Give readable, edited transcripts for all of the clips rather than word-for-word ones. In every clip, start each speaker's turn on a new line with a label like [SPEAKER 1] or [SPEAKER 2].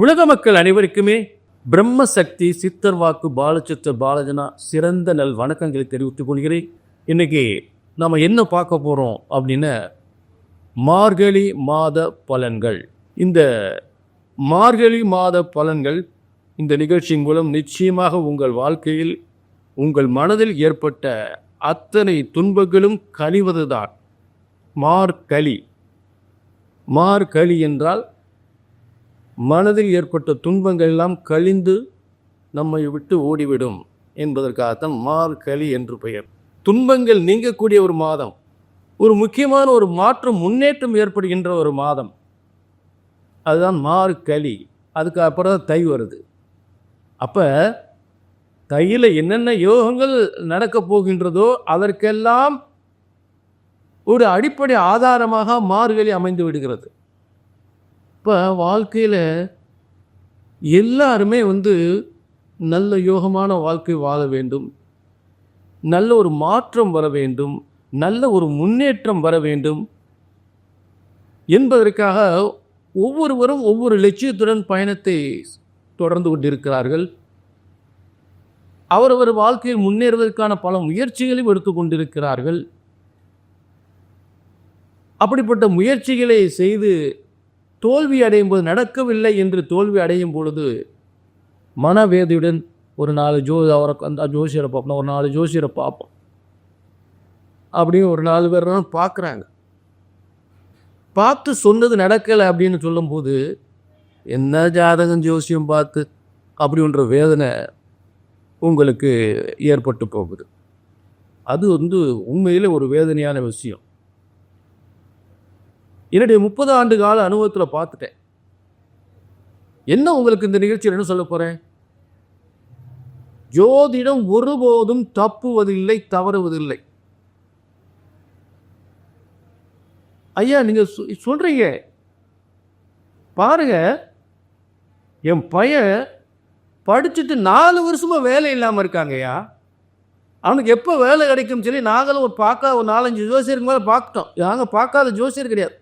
[SPEAKER 1] உலக மக்கள் அனைவருக்குமே பிரம்ம சக்தி சித்தர் வாக்கு பாலச்சித்தர் பாலஜனா சிறந்த நல் வணக்கங்களை தெரிவித்துக் கொள்கிறேன். இன்னைக்கு நம்ம என்ன பார்க்க போகிறோம் அப்படின்னா மார்கழி மாத பலன்கள். இந்த மார்கழி மாத பலன்கள் இந்த நிகழ்ச்சியின் மூலம் நிச்சயமாக உங்கள் வாழ்க்கையில் உங்கள் மனதில் ஏற்பட்ட அத்தனை துன்பங்களும் கழிவதுதான். மார்கழி என்றால் மனதில் ஏற்பட்ட துன்பங்கள் எல்லாம் கழிந்து நம்மை விட்டு ஓடிவிடும் என்பதற்காகத்தான் மார்கழி என்று பெயர். துன்பங்கள் நீங்கக்கூடிய ஒரு மாதம், ஒரு முக்கியமான ஒரு மாற்றம் முன்னேற்றம் ஏற்படுகின்ற ஒரு மாதம், அதுதான் மார்கழி. அதுக்கு அப்புறம் தான் தை வருது. அப்போ தையில் என்னென்ன யோகங்கள் நடக்கப் போகின்றதோ அதற்கெல்லாம் ஒரு அடிப்படை ஆதாரமாக மார்கழி அமைந்து விடுகிறது. இப்போ வாழ்க்கையில் எல்லாருமே நல்ல யோகமான வாழ்க்கை வாழ வேண்டும், நல்ல ஒரு மாற்றம் வர வேண்டும், நல்ல ஒரு முன்னேற்றம் வர வேண்டும் என்பதற்காக ஒவ்வொருவரும் ஒவ்வொரு லட்சியத்துடன் பயணத்தை தொடர்ந்து கொண்டிருக்கிறார்கள். அவரவர் வாழ்க்கையில் முன்னேறுவதற்கான பல முயற்சிகளையும் எடுத்துக்கொண்டிருக்கிறார்கள். அப்படிப்பட்ட முயற்சிகளை செய்து தோல்வி அடையும் போது, நடக்கவில்லை என்று தோல்வி அடையும் பொழுது மனவேதியுடன் ஒரு 4 அவரை அந்த ஜோசியரை பார்ப்போம், ஒரு 4 ஜோசியரை பார்ப்போம் அப்படின்னு ஒரு 4 பேர் பார்க்குறாங்க. பார்த்து சொன்னது நடக்கலை அப்படின்னு சொல்லும்போது என்ன ஜாதகம் ஜோசியம் பார்த்து அப்படின்ற வேதனை உங்களுக்கு ஏற்பட்டு போகுது. அது உண்மையில் ஒரு வேதனையான விஷயம். என்னுடைய 30 ஆண்டு கால அனுபவத்தில் பார்த்துட்டேன். என்ன உங்களுக்கு இந்த நிகழ்ச்சியில் என்ன சொல்ல போகிறேன்? ஜோதிடம் ஒருபோதும் தப்புவதில்லை, தவறுவதில்லை. ஐயா நீங்கள் சொல்கிறீங்க பாருங்க, என் பையன் படிச்சுட்டு 4 வருஷமாக வேலை இல்லாமல் இருக்காங்கய்யா, அவனுக்கு எப்போ வேலை கிடைக்கும் சொல்லி நாங்களும் ஒரு 4-5 ஜோசியருக்கு மேலே பார்த்துட்டோம். நாங்கள் பார்க்காத ஜோசியர் கிடையாது.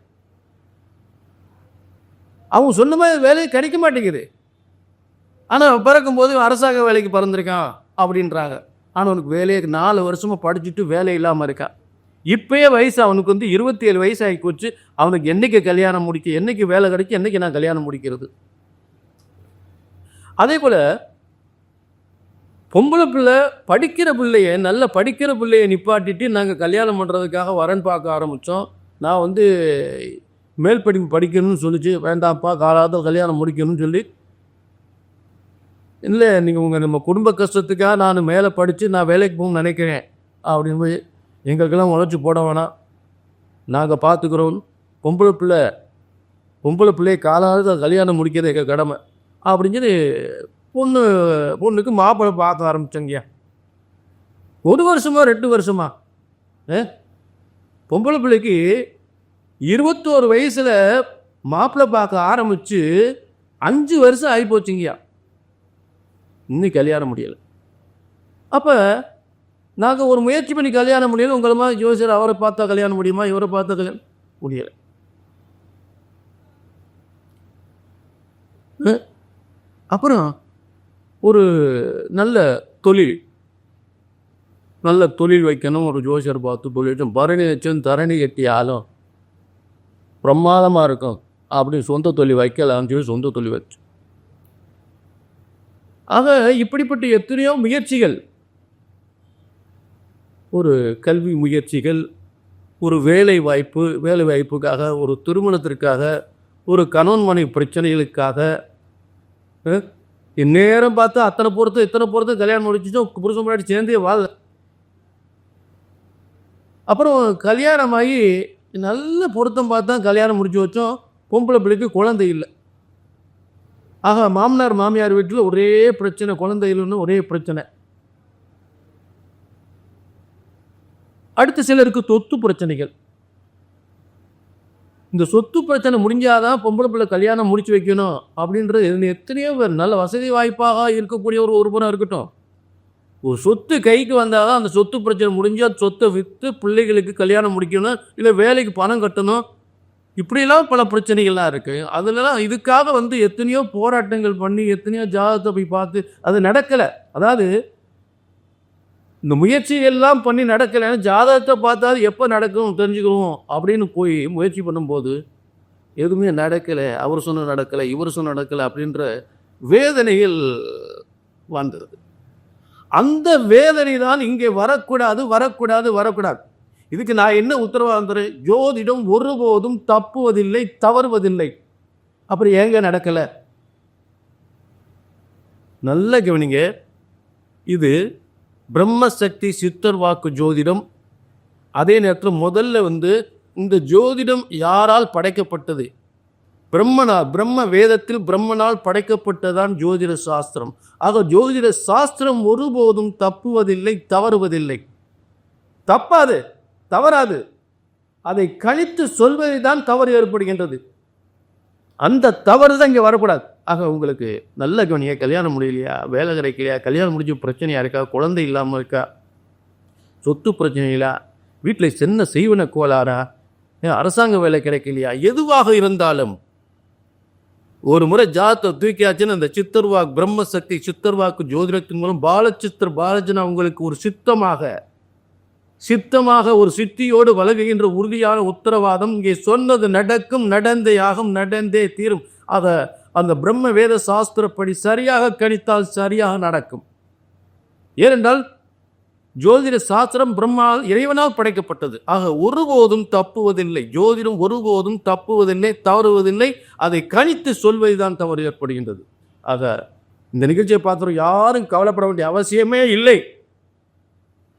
[SPEAKER 1] அவங்க சொன்ன மாதிரி வேலையை கிடைக்க மாட்டேங்குது. ஆனால் பிறக்கும்போது அரசாங்க வேலைக்கு பிறந்திருக்கான் அப்படின்றாங்க. ஆனால் அவனுக்கு வேலையை 4 வருஷமாக படிச்சுட்டு வேலை இல்லாமல் இருக்கான். இப்போயே வயசு அவனுக்கு 27 வயசு ஆகி போச்சு. அவனுக்கு என்றைக்கு கல்யாணம் முடிக்க, என்றைக்கு வேலை கிடைக்கும், என்றைக்கு நான் கல்யாணம் முடிக்கிறது? அதே போல் பொம்பளை பிள்ளை படிக்கிற பிள்ளைய, நல்ல படிக்கிற பிள்ளையை நிப்பாட்டிட்டு நாங்கள் கல்யாணம் பண்ணுறதுக்காக வரன் பார்க்க ஆரம்பித்தோம். நான் மேல் படிப்பு படிக்கணும்னு சொல்லிச்சு, வேண்டாம்ப்பா காலாவது கல்யாணம் முடிக்கணும்னு சொல்லி, இல்லை நீங்கள் நம்ம குடும்ப கஷ்டத்துக்காக நான் மேலே படித்து நான் வேலைக்கு போகணும்னு நினைக்கிறேன் அப்படின்னு போய் எங்களுக்கெல்லாம் உழைச்சி போட வேணாம், நாங்கள் பார்த்துக்குறோம், பொம்பளை பிள்ளையை காலாவது கல்யாணம் முடிக்கிறது எங்கள் கடமை அப்படின்னு சொல்லி பொண்ணுக்கு மாப்பிள்ளை பார்க்க ஆரம்பித்தோங்கய்யா. 1 வருஷமா 2 வருஷமா பொம்பளை பிள்ளைக்கு 21 வயசில் மாப்பிள்ளை பார்க்க ஆரம்பித்து 5 வருஷம் ஆகி போச்சுங்கய்யா, இன்னும் கல்யாணம் முடியலை. அப்போ நாங்கள் ஒரு முயற்சி பண்ணி கல்யாணம் முடியலை. உங்களை மாதிரி ஜோசியர் அவரை பார்த்தா கல்யாணம் முடியுமா, இவரை பார்த்தா கல்யாணம் முடியலை. அப்புறம் ஒரு நல்ல தொழில் வைக்கணும், ஒரு ஜோசியர் பார்த்து தொழில் பரணி வச்சும் தரணி கட்டியாலும் பிரமாதமாக இருக்கும் அப்படின்னு சொந்த தொழில் வைக்கலாம்னு சொல்லி சொந்த தொழில் வச்சு. ஆக இப்படிப்பட்ட எத்தனையோ முயற்சிகள், ஒரு கல்வி முயற்சிகள், ஒரு வேலை வாய்ப்புக்காக, ஒரு திருமணத்திற்காக, ஒரு கணவன் மனைவி பிரச்சனைகளுக்காக இந்நேரம் பார்த்து இத்தனை பொறுத்து கல்யாணம் முடிச்சுட்டோம், புருஷன் முன்னாடி சேர்ந்தே வாழ. அப்புறம் கல்யாணமாகி நல்ல பொருத்தம் பார்த்தா கல்யாணம் முடிச்சு வச்சோம், பொம்பளை பிள்ளைக்கு குழந்தை இல்லை. ஆக மாமனார் மாமியார் வீட்டில் ஒரே பிரச்சனை, குழந்தை இல்லைன்னு ஒரே பிரச்சனை. அடுத்த சிலருக்கு சொத்து பிரச்சனைகள். இந்த சொத்து பிரச்சனை முடிஞ்சாதான் பொம்பளை பிள்ளை கல்யாணம் முடிச்சு வைக்கணும் அப்படின்றது எத்தனையோ பேர். நல்ல வசதி வாய்ப்பாக இருக்கக்கூடிய ஒரு புறம் இருக்கட்டும், ஒரு சொத்து கைக்கு வந்தால் தான் அந்த சொத்து பிரச்சனை முடிஞ்சால் சொத்தை விற்று பிள்ளைகளுக்கு கல்யாணம் முடிக்கணும், இல்லை வேலைக்கு பணம் கட்டணும், இப்படியெல்லாம் பல பிரச்சனைகள்லாம் இருக்குது. அதுலலாம் இதுக்காக எத்தனையோ போராட்டங்கள் பண்ணி எத்தனையோ ஜாதகத்தை போய் பார்த்து அது நடக்கலை. அதாவது இந்த முயற்சியெல்லாம் பண்ணி நடக்கலைன்னா ஜாதகத்தை பார்த்தா எப்போ நடக்கும் தெரிஞ்சுக்குவோம் அப்படின்னு போய் முயற்சி பண்ணும்போது எதுவுமே நடக்கலை, அவர் சொன்ன நடக்கலை, இவர் சொன்ன நடக்கலை அப்படின்ற வேதனைகள் வந்தது. அந்த வேதனை தான் இங்கே வரக்கூடாது வரக்கூடாது வரக்கூடாது. இதுக்கு நான் என்ன உத்தரவாதம் தரேன்? ஜோதிடம் ஒருபோதும் தப்புவதில்லை, தவறுவதில்லை. அப்புறம் ஏங்க நடக்கலை? நல்ல கவனிங்க. இது பிரம்மசக்தி சித்தர் வாக்கு ஜோதிடம். அதே நேரத்தில் முதல்ல இந்த ஜோதிடம் யாரால் படைக்கப்பட்டது? பிரம்ம வேதத்தில் பிரம்மனால் படைக்கப்பட்டதான் ஜோதிட சாஸ்திரம். ஆக ஜோதிட சாஸ்திரம் ஒருபோதும் தப்புவதில்லை, தவறுவதில்லை. தப்பாது, தவறாது. அதை கழித்து சொல்வதை தான் தவறு ஏற்படுகின்றது. அந்த தவறு தான் இங்கே வரக்கூடாது. ஆக உங்களுக்கு நல்ல கவனியா, கல்யாணம் முடியலையா, வேலை கிடைக்கலையா, கல்யாணம் முடிஞ்ச பிரச்சனையா இருக்கா, குழந்தை இல்லாமல் இருக்கா, சொத்து பிரச்சனைகளா, வீட்டில் சின்ன செய்வன கோளாறா, அரசாங்க வேலை கிடைக்கலையா, எதுவாக இருந்தாலும் ஒரு முறை ஜாதத்தை தூக்கியாச்சுன்னு அந்த சித்தர்வாக்கு பிரம்மசக்தி சித்தர்வாக்கு ஜோதிடத்தின் மூலம் பாலஜனா உங்களுக்கு ஒரு சித்தமாக ஒரு சித்தியோடு வழங்குகின்ற உறுதியான உத்தரவாதம். இங்கே சொன்னது நடக்கும், நடந்தே ஆகும், நடந்தே தீரும். அதை அந்த பிரம்ம வேத சாஸ்திரப்படி சரியாக கணித்தால் சரியாக நடக்கும். ஏனென்றால் ஜோதிட சாஸ்திரம் இறைவனால் படைக்கப்பட்டது. ஆக ஒருபோதும் தப்புவதில்லை. ஜோதிடம் ஒருபோதும் தப்புவதில்லை, தவறுவதில்லை. அதை கணித்து சொல்வதுதான் தவறு ஏற்படுகின்றது. ஆக இந்த நிகழ்ச்சியை பார்த்துறோம், யாரும் கவலைப்பட வேண்டிய அவசியமே இல்லை.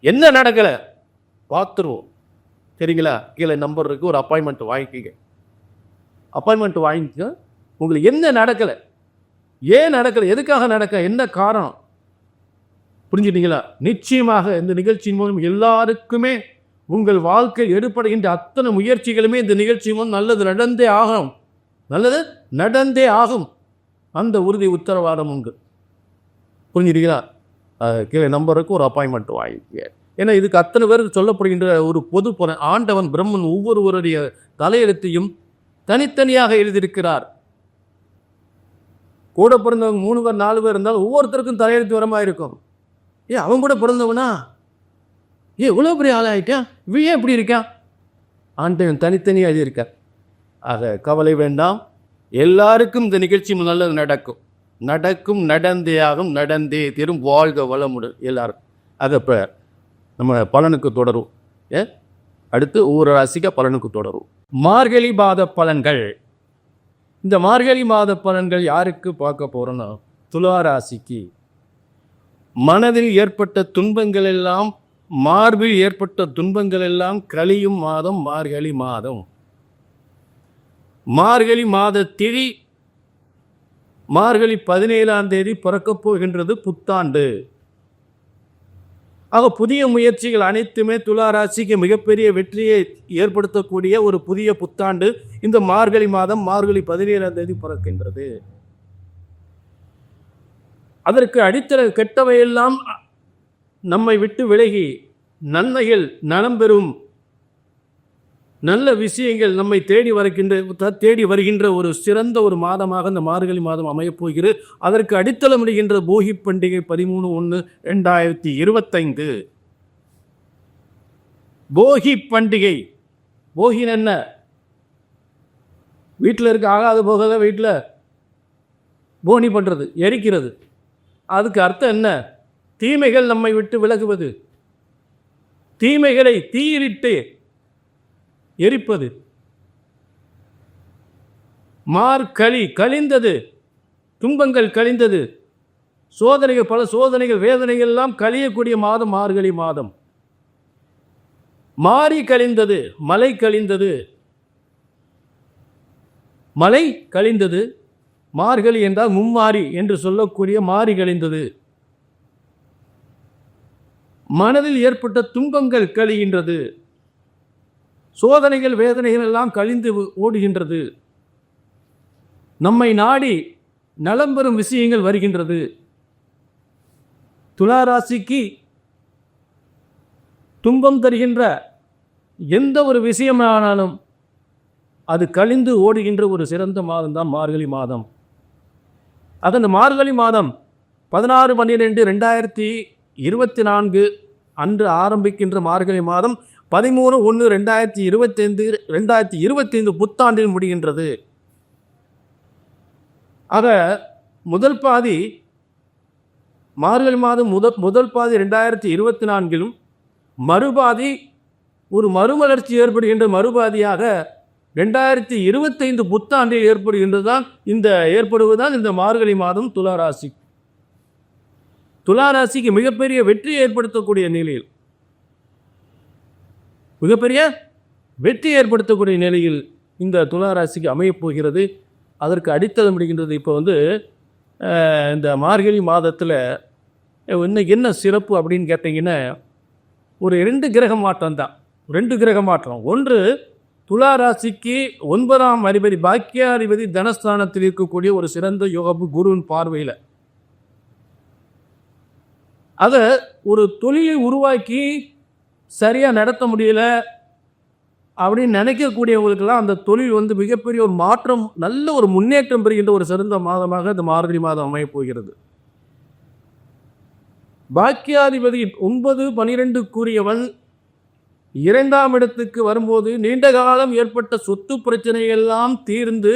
[SPEAKER 1] என்ன நடக்கலை பார்த்துருவோம், சரிங்களா? கீழே நம்பர் இருக்கு, ஒரு அப்பாயின்மெண்ட் வாங்கிக்கங்க. அப்பாயின்மெண்ட் வாங்கிக்க. உங்களுக்கு என்ன நடக்கலை, ஏன் நடக்கலை, எதுக்காக நடக்க, என்ன காரணம் புரிஞ்சுட்டீங்களா? நிச்சயமாக இந்த நிகழ்ச்சியின் மூலம் எல்லாருக்குமே உங்கள் வாழ்க்கை எடுப்படுகின்ற அத்தனை முயற்சிகளுமே இந்த நிகழ்ச்சி மூலம் நல்லது நடந்தே ஆகும், நல்லது நடந்தே ஆகும். அந்த உறுதி உத்தரவாதம் உண்டு. புரிஞ்சுட்டீங்களா? கீழே நம்பருக்கு ஒரு அப்பாயின்மெண்ட் வாங்கிக்க. ஏன்னா இதுக்கு அத்தனை பேருக்கு சொல்லப்படுகின்ற ஒரு பொது ஆண்டவன் பிரம்மன் ஒவ்வொருவருடைய தலையெழுத்தையும் தனித்தனியாக எழுதியிருக்கிறார். கூட பிறந்தவங்க 3 பேர் 4 பேர் இருந்தாலும் ஒவ்வொருத்தருக்கும் தலையெழுத்து வரமா இருக்கும். அவன் கூட பிறந்தவனா, இவ்வளோ பெரிய ஆளாயிட்டான், இவன் எப்படி இருக்கான், ஆண்டவன் தனித்தனியாக எழுதியிருக்கார். ஆக கவலை வேண்டாம், எல்லாருக்கும் இந்த நிகழ்ச்சி நல்லது நடக்கும், நடக்கும், நடந்தே ஆகும், நடந்தே தீரும். வாழ்க வளமுடன் எல்லாரும். அதை இப்போ நம்ம பலனுக்கு தொடரும். அடுத்து ஒவ்வொரு ராசிக்கு பலனுக்கு தொடரும். மார்கழி மாத பலன்கள். இந்த மார்கழி மாத பலன்கள் யாருக்கு பார்க்க போறோம்னா, துலா ராசிக்கு. மனதில் ஏற்பட்ட துன்பங்கள் எல்லாம், மார்பில் ஏற்பட்ட துன்பங்கள் எல்லாம் கழியும் மாதம் மார்கழி மாதம். மார்கழி மாத திதி மார்கழி 17ஆம் தேதி பிறக்கப் போகின்றது புத்தாண்டு. ஆக புதிய முயற்சிகள் அனைத்துமே துலா ராசிக்கு மிகப்பெரிய வெற்றியை ஏற்படுத்தக்கூடிய ஒரு புதிய புத்தாண்டு இந்த மார்கழி மாதம் மார்கழி 17ஆம் தேதி பிறக்கின்றது. அதற்கு அடித்தள கெட்டவையெல்லாம் நம்மை விட்டு விலகி நன்மைகள் நலம் பெறும் நல்ல விஷயங்கள் நம்மை தேடி வருகின்ற ஒரு சிறந்த ஒரு மாதமாக இந்த மார்கழி மாதம் அமையப்போகிறது. அதற்கு அடித்தளமிடுகின்ற போகி பண்டிகை 13/1/2025. போகி பண்டிகை. போகின்னு என்ன? வீட்டில் இருக்க ஆகாத போகல வீட்டில் போனி பண்ணுறது, எரிக்கிறது. அதுக்கு அர்த்தம் என்ன? தீமைகள் நம்மை விட்டு விலகுவது, தீமைகளை தீயிட்டு எரிப்பது. கழிந்தது, துன்பங்கள் கழிந்தது, சோதனைகள், பல சோதனைகள், வேதனைகள் எல்லாம் கழியக்கூடிய மாதம் மார்கழி மாதம். மாறி கழிந்தது, மழை கழிந்தது, மழை கழிந்தது. மார்கழி என்றால் மும்மாறி என்று சொல்லக்கூடிய மாறி கழிந்தது. மனதில் ஏற்பட்ட துன்பங்கள் கழிகின்றது, சோதனைகள் வேதனைகள் எல்லாம் கழிந்து ஓடுகின்றது. நம்மை நாடி நலம் பெறும் விஷயங்கள் வருகின்றது. துலா ராசிக்கு துன்பம் தருகின்ற எந்த ஒரு விஷயமானாலும் அது கழிந்து ஓடுகின்ற ஒரு சிறந்த மாதம் தான் மார்கழி மாதம். அது அந்த மார்கழி மாதம் 16/12/2024 அன்று ஆரம்பிக்கின்ற மார்கழி மாதம் 13/1/2025 புத்தாண்டில் முடிகின்றது. ஆக முதல் பாதி மார்கழி மாதம் முதல் பாதி 2024 மறுபாதி ஒரு மறுமலர்ச்சி ஏற்படுகின்ற மறுபாதியாக 2025 புத்தாண்டில் ஏற்படுவதுதான் இந்த மார்கழி மாதம் துளாராசி. துளாராசிக்கு மிகப்பெரிய வெற்றி ஏற்படுத்தக்கூடிய நிலையில் இந்த துளாராசிக்கு அமையப் போகிறது. அதற்கு அடித்தளம் முடிகின்றது. இப்போ இந்த மார்கழி மாதத்தில் இன்னைக்கு என்ன சிறப்பு அப்படின்னு கேட்டிங்கன்னா, ஒரு 2 கிரக மாற்றம் தான். 2 கிரக மாற்றம். ஒன்று, துளாராசிக்கு 9ஆம் அதிபதி பாக்கியாதிபதி தனஸ்தானத்தில் இருக்கக்கூடிய ஒரு சிறந்த யோகப்பு குருவின் பார்வையில் அதை ஒரு தொழிலை உருவாக்கி சரியாக நடத்த முடியல அப்படின்னு நினைக்கக்கூடியவங்களுக்கெல்லாம் அந்த தொழில் மிகப்பெரிய ஒரு மாற்றம், நல்ல ஒரு முன்னேற்றம் பெறுகின்ற ஒரு சிறந்த மாதமாக இந்த மார்கழி மாதம் அமையப் போகிறது. பாக்கியாதிபதி 9, 12 கூறியவன் 2ஆம் இடத்துக்கு வரும்போது நீண்ட காலம் ஏற்பட்ட சொத்து பிரச்சனையெல்லாம் தீர்ந்து,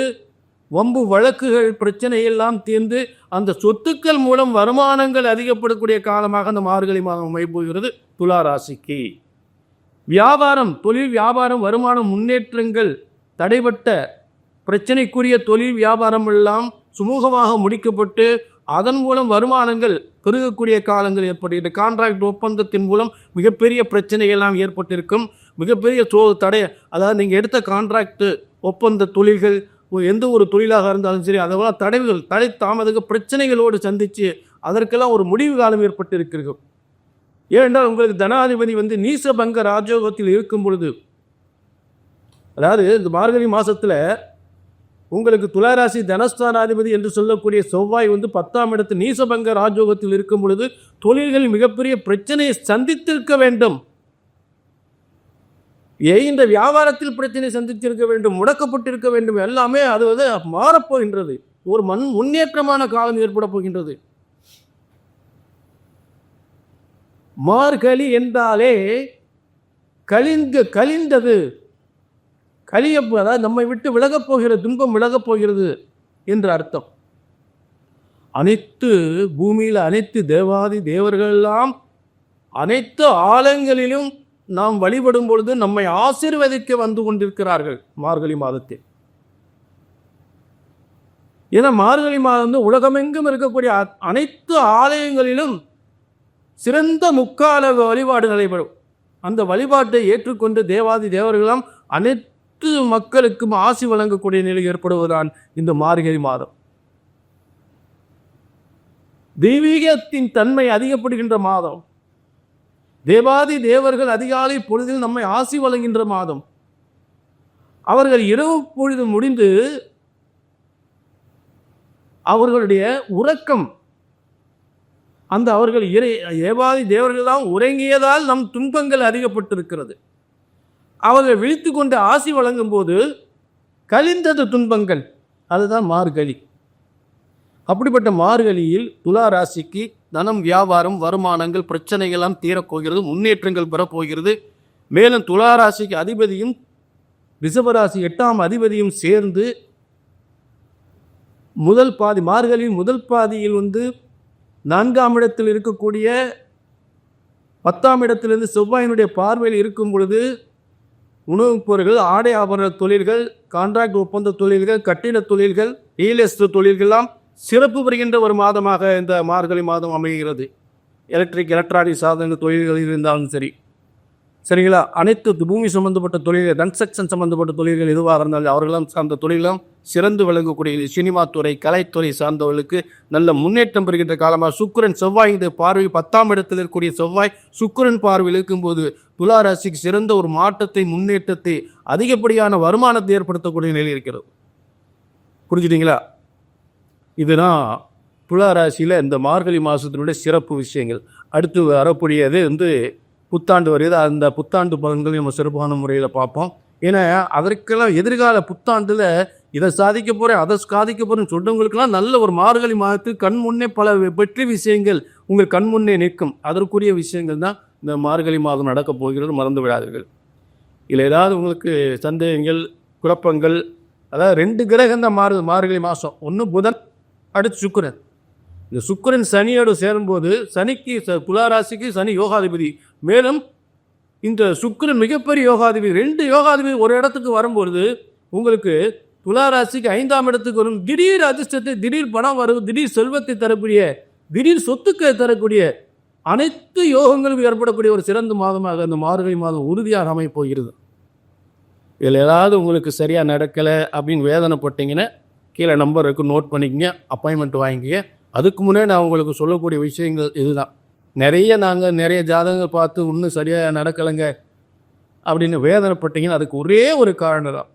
[SPEAKER 1] வம்பு வழக்குகள் பிரச்சனையெல்லாம் தீர்ந்து, அந்த சொத்துக்கள் மூலம் வருமானங்கள் அதிகப்படக்கூடிய காலமாக அந்த மார்கழி மாதம் அமையப் போகிறது துளாராசிக்கு. வியாபாரம், தொழில் வியாபாரம், வருமானம், முன்னேற்றங்கள், தடைபட்ட பிரச்சனைக்குரிய தொழில் வியாபாரம் எல்லாம் சுமூகமாக முடிக்கப்பட்டு அதன் மூலம் வருமானங்கள் பெருகக்கூடிய காலங்கள் ஏற்படுகிறது. கான்ட்ராக்ட் ஒப்பந்தத்தின் மூலம் மிகப்பெரிய பிரச்சனைகள்லாம் ஏற்பட்டிருக்கும். மிகப்பெரிய தடை, அதாவது நீங்கள் எடுத்த கான்ட்ராக்டு ஒப்பந்த தொழில்கள் எந்த ஒரு தொழிலாக இருந்தாலும் சரி, அதெல்லாம் தடை தாமதங்க பிரச்சனைகளோடு சந்தித்து அதற்கெல்லாம் ஒரு முடிவு காலம் ஏற்பட்டிருக்கிறது. ஏனென்றால் உங்களுக்கு தனாதிபதி நீசபங்க ராஜயோகத்தில் இருக்கும் பொழுது, அதாவது இந்த மார்கழி மாதத்தில் உங்களுக்கு துளாராசி தனஸ்தானாதிபதி என்று சொல்லக்கூடிய செவ்வாய் 10ஆம் இடத்து நீசபங்க ராஜயோகத்தில் இருக்கும் பொழுது தொழில்களில் மிகப்பெரிய பிரச்சனையை சந்தித்திருக்க வேண்டும். இந்த வியாபாரத்தில் பிரச்சனை சந்தித்திருக்க வேண்டும், முடக்கப்பட்டிருக்க வேண்டும். எல்லாமே அது மாறப்போகின்றது. ஒரு முன்னேற்றமான காலம் ஏற்பட போகின்றது. மார்கழி என்றாலே கழிந்தது, அதாவது நம்மை விட்டு விலகப் போகிறது, துன்பம் விலகப் போகிறது என்று அர்த்தம். அனைத்து பூமியில் அனைத்து தேவாதி தேவர்களெல்லாம் அனைத்து ஆலயங்களிலும் நாம் வழிபடும் பொழுது நம்மை ஆசீர்வதிக்க வந்து கொண்டிருக்கிறார்கள் மார்கழி மாதத்தில். ஏன்னா மார்கழி மாதம் உலகமெங்கும் இருக்கக்கூடிய அனைத்து ஆலயங்களிலும் சிறந்த முக்கால வழிபாடு நடைபெறும். அந்த வழிபாட்டை ஏற்றுக்கொண்டு தேவாதி தேவர்களாம் அனைத்து மக்களுக்கும் ஆசி வழங்கக்கூடிய நிலை ஏற்படுவதுதான் இந்த மார்கழி மாதம். தெய்வீகத்தின் தன்மை அதிகப்படுகின்ற மாதம். தேவாதி தேவர்கள் அதிகாலை பொழுதில் நம்மை ஆசி வழங்குகின்ற மாதம். அவர்கள் இரவு பொழுது முடிந்து அவர்களுடைய உறக்கம், அந்த அவர்கள் தேவாதி தேவர்களெல்லாம் உறங்கியதால் நம் துன்பங்கள் அதிகப்பட்டிருக்கிறது. அவர்கள் விழித்து கொண்டு ஆசி வழங்கும் போது கழிந்தது துன்பங்கள். அதுதான் மார்கழி. அப்படிப்பட்ட மார்கழியில் துளாராசிக்கு தனம், வியாபாரம், வருமானங்கள், பிரச்சனைகள்லாம் தீரப்போகிறது, முன்னேற்றங்கள் பெறப்போகிறது. மேலும் துளாராசிக்கு அதிபதியும் ரிஷபராசி 8ஆம் அதிபதியும் சேர்ந்து முதல் பாதி மார்கழியின் முதல் பாதியில் 4ஆம் இடத்தில் இருக்கக்கூடிய 10ஆம் இடத்திலிருந்து செவ்வாயினுடைய பார்வையில் இருக்கும் பொழுது உணவுப் பொருட்கள், ஆடை ஆபரண தொழில்கள், கான்ட்ராக்ட் ஒப்பந்த தொழில்கள், கட்டிட தொழில்கள், ரியல் எஸ்டேட் தொழில்கள்லாம் சிறப்பு பெறுகின்ற ஒரு மாதமாக இந்த மார்கழி மாதம் அமைகிறது. எலக்ட்ரானிக் சாதனங்கள் தொழில்கள் இருந்தாலும் சரிங்களா, அனைத்து பூமி சம்பந்தப்பட்ட தொழில்கள், கன்ஸ்ட்ரக்ஷன் சம்பந்தப்பட்ட தொழில்கள் எதுவாக இருந்தாலும் அவர்களெல்லாம் அந்த தொழிலாம் சிறந்து விளங்கக்கூடிய சினிமா துறை, கலைத்துறை சார்ந்தவர்களுக்கு நல்ல முன்னேற்றம் பெறுகின்ற காலமாக சுக்கிரன் செவ்வாய் பார்வை 10ஆம் இடத்தில் இருக்கக்கூடிய செவ்வாய் சுக்கிரன் பார்வையில் இருக்கும்போது துளாராசிக்கு சிறந்த ஒரு மாற்றத்தை, முன்னேற்றத்தை, அதிகப்படியான வருமானத்தை ஏற்படுத்தக்கூடிய நிலை இருக்கிறது. புரிஞ்சுட்டீங்களா? இதுதான் துளாராசியில் இந்த மார்கழி மாதத்தினுடைய சிறப்பு விஷயங்கள். அடுத்து வரக்கூடியது புத்தாண்டு வருகிறது. அந்த புத்தாண்டு பலன்கள் நம்ம சிறப்பான முறையில் பார்ப்போம். ஏன்னா அதற்கெல்லாம் எதிர்கால புத்தாண்டில் இதை சாதிக்க போகிறேன் அதை சாதிக்க போகிறேன்னு சொல்கிறவங்களுக்கெல்லாம் நல்ல ஒரு மார்கழி மாதத்து கண் முன்னே பல வெற்றி விஷயங்கள் உங்கள் கண் முன்னே நிற்கும். அதற்குரிய விஷயங்கள் தான் இந்த மார்கழி மாதம் நடக்கப் போகிறது, மறந்து விடாதீர்கள். இல்லை ஏதாவது உங்களுக்கு சந்தேகங்கள் குழப்பங்கள், அதாவது 2 கிரகம் தான் மார்கழி மாதம். ஒன்று புதன், அடுத்து சுக்கிரன். இந்த சுக்கிரன் சனியோடு சேரும்போது சனிக்கு துளாராசிக்கு சனி யோகாதிபதி. மேலும் இந்த சுக்கிரன் மிகப்பெரிய யோகாதிபதி. 2 யோகாதிபதி ஒரு இடத்துக்கு வரும்பொழுது உங்களுக்கு துளாராசிக்கு 5ஆம் இடத்துக்கு வரும். திடீர் அதிர்ஷ்டத்தை, திடீர் பணம் வரும், திடீர் செல்வத்தை தரக்கூடிய, திடீர் சொத்துக்களை தரக்கூடிய அனைத்து யோகங்களும் ஏற்படக்கூடிய ஒரு சிறந்த மாதமாக இந்த மார்கழி மாதம் உறுதியாக அமையப் போகிறது. இதில் ஏதாவது உங்களுக்கு சரியாக நடக்கலை அப்படின்னு வேதனைப்பட்டீங்கன்னா கீழே நம்பர் இருக்குது, நோட் பண்ணிக்கங்க, அப்பாயின்மெண்ட் வாங்கிக்க. அதுக்கு முன்னே நான் உங்களுக்கு சொல்லக்கூடிய விஷயங்கள் இதுதான். நிறைய ஜாதகங்கள் பார்த்து இன்னும் சரியாக நடக்கலைங்க அப்படின்னு வேதனைப்பட்டீங்கன்னா அதுக்கு ஒரே ஒரு காரணம் தான்.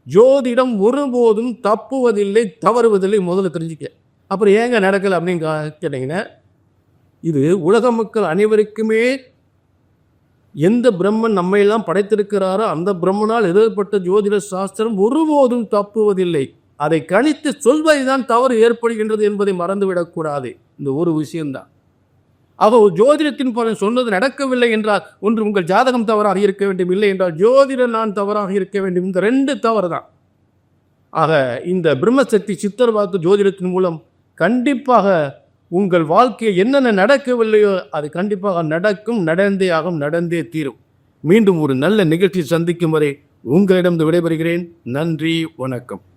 [SPEAKER 1] ஜோதிடம் ஒருபோதும் தப்புவதில்லை, தவறுவதில்லை. முதல்ல தெரிஞ்சுக்க. அப்புறம் ஏங்க நடக்கலை அப்படின்னு கேட்டிங்கன்னா, இது உலக மக்கள் அனைவருக்குமே எந்த பிரம்மன் நம்மையெல்லாம் படைத்திருக்கிறாரோ அந்த பிரம்மனால் எழுதப்பட்ட ஜோதிட சாஸ்திரம் ஒருபோதும் தப்புவதில்லை. அதை கணித்து சொல்வதுதான் தவறு ஏற்படுகின்றது என்பதை மறந்துவிடக்கூடாது. இந்த ஒரு விஷயம்தான். ஆக ஜோதிடத்தின் பலன் சொன்னது நடக்கவில்லை என்றால் ஒன்று உங்கள் ஜாதகம் தவறாக இருக்க வேண்டும், இல்லை என்றால் ஜோதிடம் நான் தவறாக இருக்க வேண்டும். இந்த 2 தவறு தான். ஆக இந்த பிரம்மசக்தி சித்தர் வாக்கு ஜோதிடத்தின் மூலம் கண்டிப்பாக உங்கள் வாழ்க்கையை என்னென்ன நடக்கவில்லையோ அது கண்டிப்பாக நடக்கும், நடந்தே ஆகும், நடந்தே தீரும். மீண்டும் ஒரு நல்ல நிகழ்ச்சி சந்திக்கும் வரை உங்களிடம் விடைபெறுகிறேன். நன்றி, வணக்கம்.